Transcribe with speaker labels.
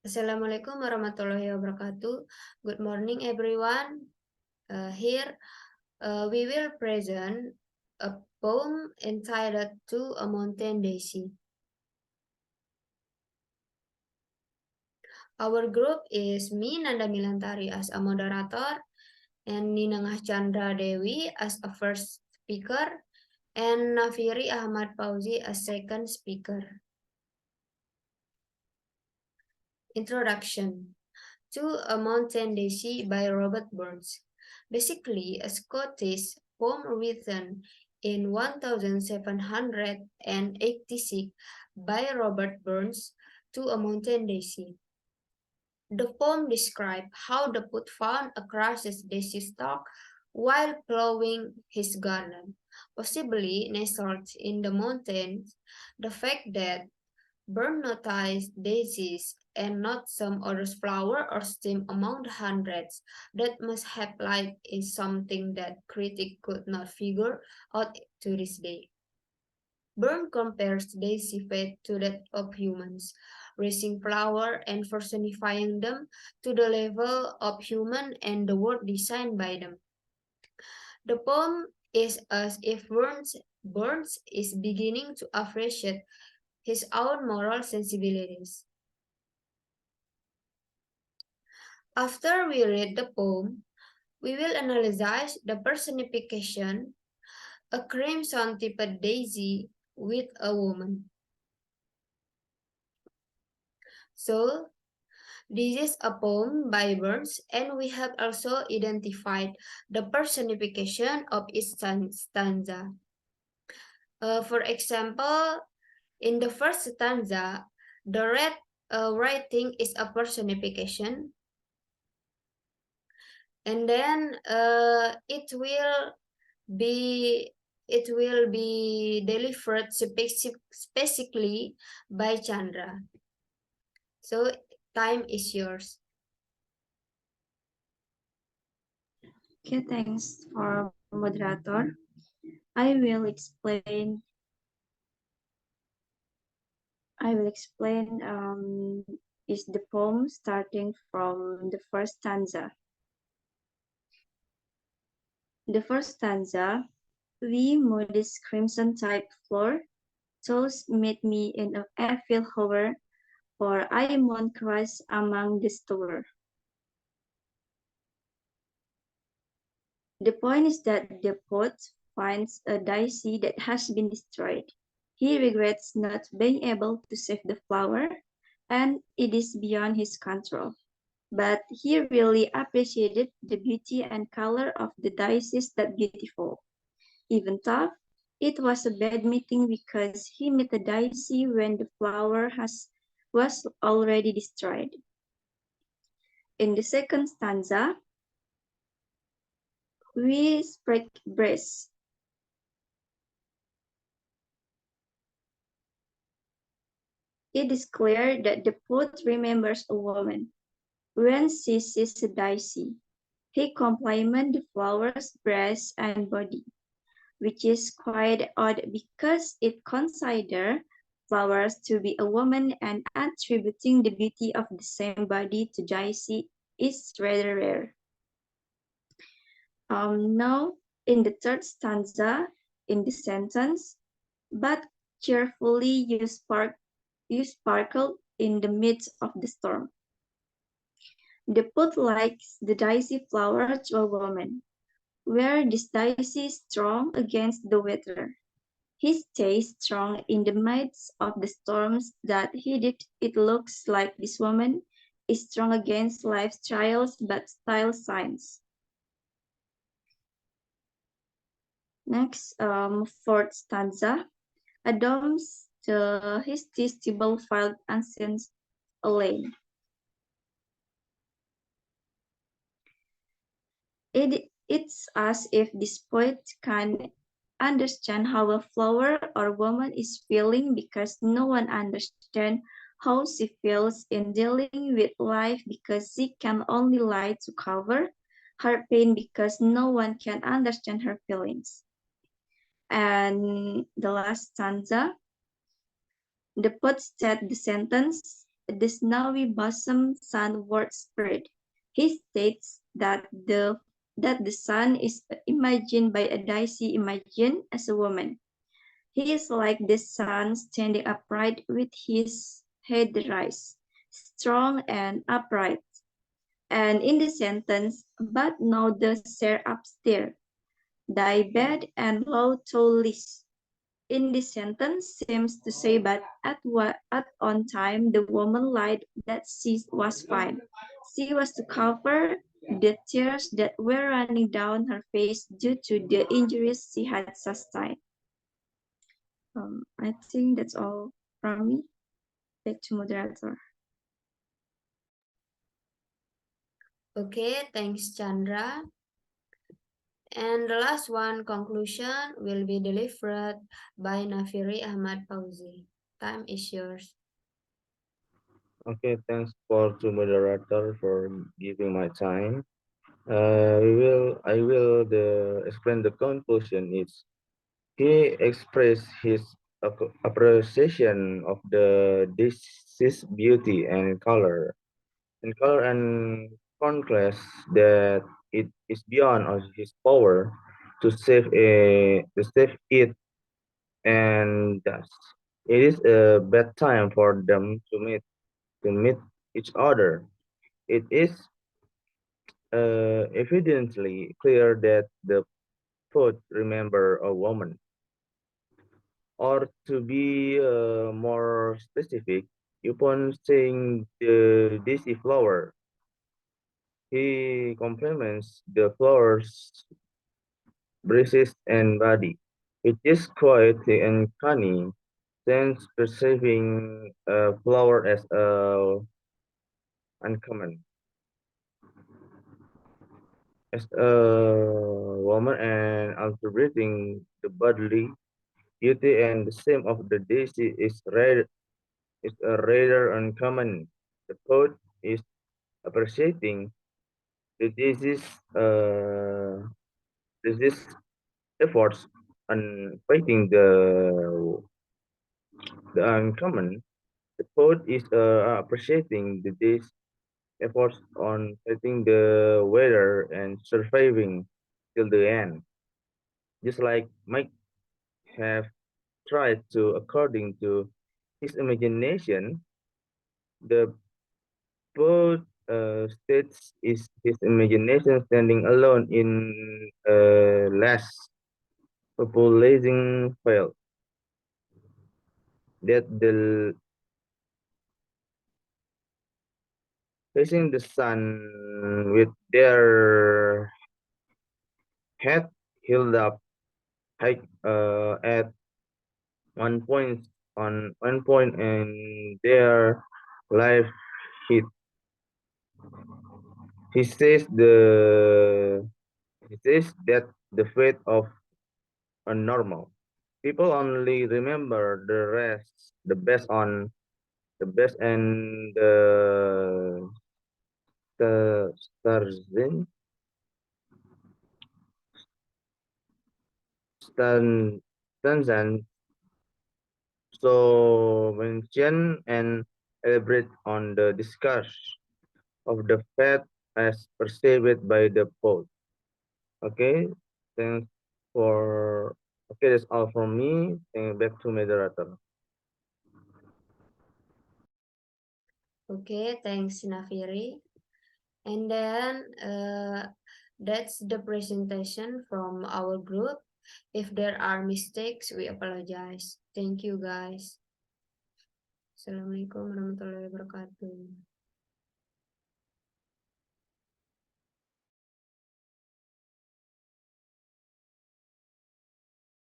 Speaker 1: Assalamualaikum warahmatullahi wabarakatuh. Good morning, everyone. Here we will present a poem entitled To a Mountain Daisy. Our group is me, Nanda Milantari, as a moderator, and Ninangah Chandra Dewi as a first speaker, and Nafiri Ahmad Fauzi as second speaker. Introduction to a Mountain Daisy by Robert Burns. Basically, a Scottish poem written in 1786 by Robert Burns to a Mountain Daisy. The poem describes how the poet found a crushed daisy stalk while plowing his garden, possibly nestled in the mountains. The fact that Burn noticed daisies and not some other flower or stem among the hundreds that must have light is something that critics could not figure out to this day. Burn compares daisy fate to that of humans, raising flower and personifying them to the level of human and the world designed by them. The poem is as if Burns is beginning to appreciate his own moral sensibilities. After we read the poem, we will analyze the personification, a crimson-tipped daisy with a woman. So, this is a poem by Burns, and we have also identified the personification of each stanza. For example, in the first stanza, the red writing is a personification, and then it will be delivered specifically by Chandra. So time is yours.
Speaker 2: Okay, thanks for moderator. I will explain is the poem starting from the first stanza. The first stanza, we modest crimson type floor, toes meet me in a Eiffel hover, or I mon crush among the store. The point is that the poet finds a daisy that has been destroyed. He regrets not being able to save the flower, and it is beyond his control. But he really appreciated the beauty and color of the daisies that beautiful. Even though it was a bad meeting because he met a daisy when the flower was already destroyed. In the second stanza, we break breast. It is clear that the poet remembers a woman. When she sees a daisy, he compliments the flower's breast and body, which is quite odd because it considers flowers to be a woman, and attributing the beauty of the same body to daisy is rather rare. Now, in the third stanza, in the sentence, but cheerfully you sparkle in the midst of the storm. The poet likes the daisy flower to a woman, where this daisy is strong against the weather. He stays strong in the midst of the storms that he did. It looks like this woman is strong against life's trials but still shines. Next, fourth stanza. Adams the irresistible filed ancient Elaine. It's as if this poet can understand how a flower or woman is feeling because no one understands how she feels in dealing with life because she can only lie to cover her pain because no one can understand her feelings. And the last stanza, the poet said the sentence, the snowy bosom sunward spread. He states that the sun is imagined by a Daisy imagined as a woman. He is like the sun standing upright with his head raised, strong and upright. And in the sentence, but now the stair upstairs, thy bed and low tallest. In this sentence seems to say but at on time the woman lied that she was fine. She was to cover the tears that were running down her face due to the injuries she had sustained. I think that's all from me. Back to moderator.
Speaker 1: Okay, thanks, Chandra. And the last one, conclusion, will be delivered by Nafiri Ahmad Fauzi. Time is yours.
Speaker 3: Okay, thanks to moderator for giving my time. I will explain the conclusion. He expressed his appreciation of the disease beauty and and contrast that it is beyond of his power to save it, and thus it is a bad time for them to meet each other. It is evidently clear that the poet remember a woman, or to be more specific, upon seeing the daisy flower, he compliments the flower's breezes and body. It is quite uncanny, since perceiving a flower as uncommon as a woman and interpreting the bodily beauty and the same of the daisy is a rather uncommon. The poet is appreciating the daisy's efforts on fighting the uncommon. The poet is appreciating the day's efforts on fighting the weather and surviving till the end. Just like Mike have tried to, according to his imagination, the poet states is his imagination standing alone in a last populating field. That the facing the sun with their head held up high at one point one point in their life he he says he says that the fate of a normal people only remember the best and the Stan Stanzan so mention and elaborate on the discourse of the faith as perceived by the poet. Okay, thanks for okay, that's all from me. Back to moderator.
Speaker 1: Okay, thanks, Nafiri. And then that's the presentation from our group. If there are mistakes, we apologize. Thank you, guys. Assalamualaikum warahmatullahi wabarakatuh.